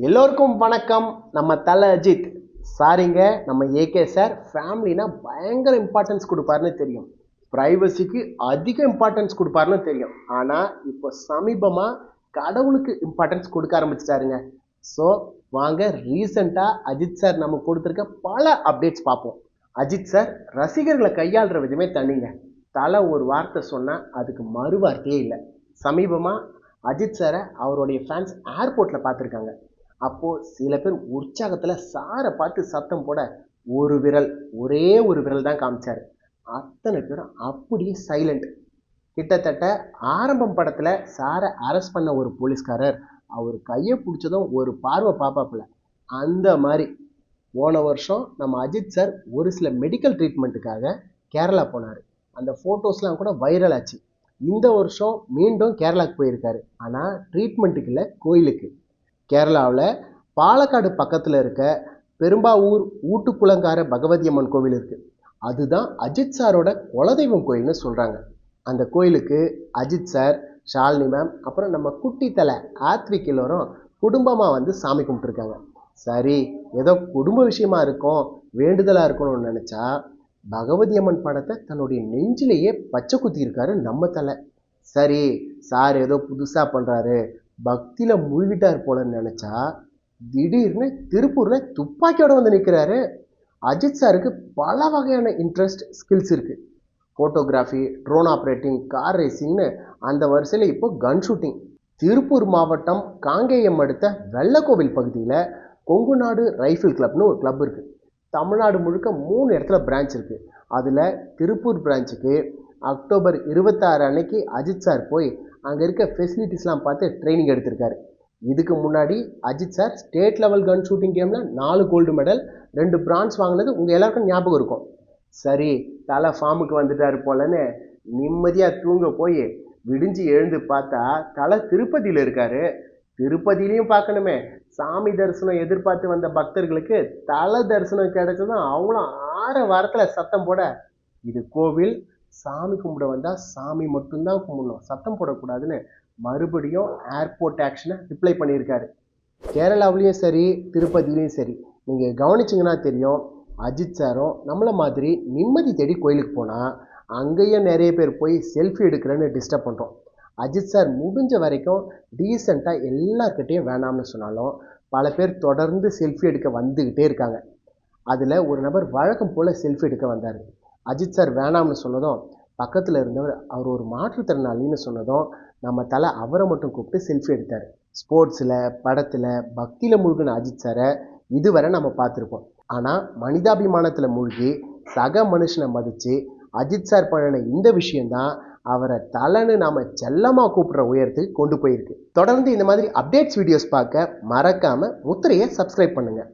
எல்லோருக்கும் வணக்கம். நம்ம தல அஜித் சாரிங்க, நம்ம ஏகே சார் ஃபேமிலினா பயங்கர இம்பார்ட்டன்ஸ் கொடுப்பாருன்னு தெரியும். ப்ரைவசிக்கு அதிக இம்பார்ட்டன்ஸ் கொடுப்பாருன்னு தெரியும். ஆனால் இப்போ சமீபமாக கடவுளுக்கு இம்பார்ட்டன்ஸ் கொடுக்க ஆரம்பிச்சிட்டாருங்க. ஸோ வாங்க ரீசெண்டாக அஜித் சார் நம்ம கொடுத்துருக்க பல அப்டேட்ஸ் பார்ப்போம். அஜித் சார் ரசிகர்களை கையாளுற விதமே தனிங்க. தலை ஒரு வார்த்தை சொன்னால் அதுக்கு மறு வார்த்தையே இல்லை. சமீபமாக அஜித் சாரை அவருடைய ஃபேன்ஸ் ஏர்போர்ட்டில் பார்த்துருக்காங்க. அப்போது சில பேர் உற்சாகத்தில் சாரை பார்த்து சத்தம் போட ஒரே ஒரு விரல் தான் காமிச்சார். அத்தனை பேரும் அப்படியே சைலண்ட். கிட்டத்தட்ட ஆரம்பம் படத்தில் சாரை அரெஸ்ட் பண்ண ஒரு போலீஸ்காரர் அவர் கையை பிடிச்சதும் ஒரு பார்வை பாப்பாப்புல அந்த மாதிரி போன வருஷம் நம்ம அஜித் சார் ஒரு சில மெடிக்கல் ட்ரீட்மெண்ட்டுக்காக கேரளா போனார். அந்த ஃபோட்டோஸ்லாம் கூட வைரல் ஆச்சு. இந்த வருஷம் மீண்டும் கேரளாவுக்கு போயிருக்காரு. ஆனால் ட்ரீட்மெண்ட்டுக்கு இல்லை, கோயிலுக்கு. கேரளாவில் பாலக்காடு பக்கத்தில் இருக்க பெரும்பாவூர் ஊட்டுக்குளங்கார பகவதி அம்மன் கோவில் இருக்குது. அதுதான் அஜித் சாரோட குலதெய்வம் கோயில்னு சொல்கிறாங்க. அந்த கோயிலுக்கு அஜித் சார், ஷாலினி மேம், அப்புறம் நம்ம குட்டி தலை ஆத்விக் எல்லோரும் குடும்பமாக வந்து சாமி கும்பிட்டுருக்காங்க. சரி, ஏதோ குடும்ப விஷயமா இருக்கும், வேண்டுதலாக இருக்கணும்னு நினச்சா பகவதி அம்மன் படத்தை தன்னுடைய நெஞ்சிலேயே பச்சை குத்தி இருக்காரு நம்ம தலை. சரி, சார் ஏதோ புதுசாக பண்ணுறாரு, பக்தியில் மூழ்கிட்டார் போலன்னு நினச்சா திடீர்னு திருப்பூரில் துப்பாக்கியோட வந்து நிற்கிறாரு. அஜித் சாருக்கு பல வகையான இன்ட்ரெஸ்ட், ஸ்கில்ஸ் இருக்குது. ஃபோட்டோகிராஃபி, ட்ரோன் ஆப்ரேட்டிங், கார் ரேசிங்னு அந்த வரிசையில் இப்போ கன் ஷூட்டிங். திருப்பூர் மாவட்டம் காங்கேயம் அடுத்த வெள்ளக்கோவில் பகுதியில் கொங்கு நாடு ரைஃபிள் கிளப்னு ஒரு கிளப் இருக்குது. தமிழ்நாடு முழுக்க 3 இடத்துல பிரான்ச் இருக்குது. அதில் திருப்பூர் பிரான்ச்சுக்கு அக்டோபர் 26 அன்னைக்கு அஜித் சார் போய் அங்கே இருக்க ஃபெசிலிட்டிஸ்லாம் பார்த்து ட்ரைனிங் எடுத்திருக்காரு. இதுக்கு முன்னாடி Ajith sir state level gun shooting கேமில் 4 கோல்டு மெடல், 2 பிரான்ஸ் வாங்கினது உங்கள் எல்லாருக்கும் ஞாபகம் இருக்கும். சரி, தலை ஃபார்முக்கு வந்துட்டார் போலன்னு நிம்மதியாக தூங்க போய் விடிஞ்சு எழுந்து பார்த்தா தலை திருப்பதியில் இருக்காரு. திருப்பதியிலையும் பார்க்கணுமே, சாமி தரிசனம் எதிர்பார்த்து வந்த பக்தர்களுக்கு தலை தரிசனம் கிடைச்சதும் அவங்களும் 6 வாரத்தில் சத்தம் போட, இது கோவில், சாமி கும்பிட வந்தால் சாமி மட்டும்தான் கும்பிடணும், சத்தம் போடக்கூடாதுன்னு மறுபடியும் ஏர்போர்ட் ஆக்ஷனை ரிப்ளை பண்ணியிருக்காரு. கேரளாவிலையும் சரி, திருப்பதியிலையும் சரி, நீங்கள் கவனிச்சிங்கன்னா தெரியும், அஜித் சாரும் நம்மளை மாதிரி நிம்மதி தேடி கோயிலுக்கு போனால் அங்கேயும் நிறைய பேர் போய் செல்ஃபி எடுக்கிறேன்னு டிஸ்டர்ப் பண்ணுறோம். அஜித் சார் முடிஞ்ச வரைக்கும் டீசெண்டாக எல்லார்கிட்டையும் வேணாம்னு சொன்னாலும் பல பேர் தொடர்ந்து செல்ஃபி எடுக்க வந்துக்கிட்டே இருக்காங்க. அதில் ஒரு நபர் வழக்கம் போல் செல்ஃபி எடுக்க வந்தார். அஜித் சார் வேணாம்னு சொன்னதும் பக்கத்தில் இருந்தவர் அவர் ஒரு மாற்றுத்திறனாளின்னு சொன்னதும் நம்ம தலை அவரை மட்டும் கூப்பிட்டு செல்ஃபி எடுத்தார். ஸ்போர்ட்ஸில், படத்தில், பக்தியில் மூழ்கின அஜித் சாரை இதுவரை நம்ம பார்த்துருப்போம். ஆனால் மனிதாபிமானத்தில் மூழ்கி சக மனுஷனை மதித்து அஜித் சார் பண்ணின இந்த விஷயந்தான் அவரை தலைன்னு நாம் செல்லமாக கூப்பிட்ற உயரத்துக்கு கொண்டு போயிருக்கு. தொடர்ந்து இந்த மாதிரி அப்டேட்ஸ் வீடியோஸ் பார்க்க மறக்காமல் முத்திரையை சப்ஸ்கிரைப் பண்ணுங்கள்.